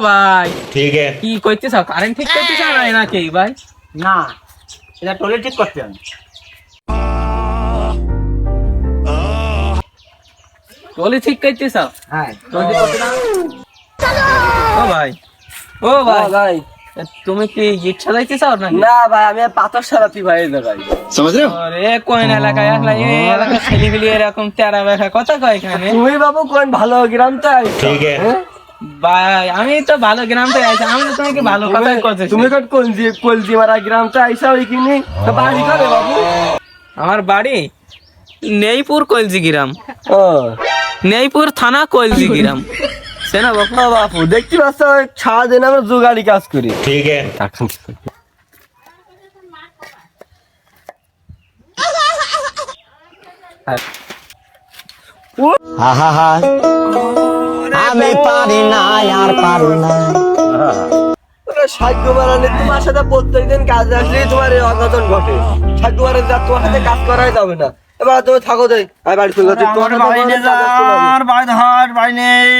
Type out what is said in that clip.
ভাই ठीक है। কি কইতেছ কারেন্ট ঠিক করতেছ নাকি ভাই? না এটা টয়লেট ঠিক করতে হবে। টলি ঠিক করতেছ? হ্যাঁ টয়লেট ঠিক করতে না। ও ভাই ও ভাই তুমি কি গিট সাজাইতেছ নাকি? না ভাই আমি পাথর সারাতি ভাই এই জায়গায়। समझ रहे हो? আরে কোন এলাকায় আসলে এই এলাকার ছেলেগুলি এরকম তেরা বেখা কথা কয় এখানে? তুমি বাবু কোন ভালো গ্রাম তাই? ठीक है। ভাই আমি তো ভালো গ্রাম থেকে আইছি, আমি তো তোমাকে ভালো কথাই কইতেছি। তুমি কোন কলজি মারা গ্রাম তে আইসা ওইখানে তো বাড়ি করে বাবু? আমার বাড়ি নেইপুর কলজি গ্রাম, ও নেইপুর থানা কলজি গ্রাম। সেনা বাপু বাপু দেখতে পাচ্ছ সারাদিন আমরা জোগাড়ি কাজ করি। ठीक है। আমি পারি না আর পারি না। সাহায্য বাড়ালে তোমার সাথে প্রত্যেকদিন কাজ আসলে তোমার এই অঘটন ঘটে। সাহায্য বাড়ালে তোমার সাথে কাজ করাই যাবে না। এবার তুমি থাকো যাই, আমি বাড়ি চলে যাচ্ছি। তোমার বাড়ি নেই।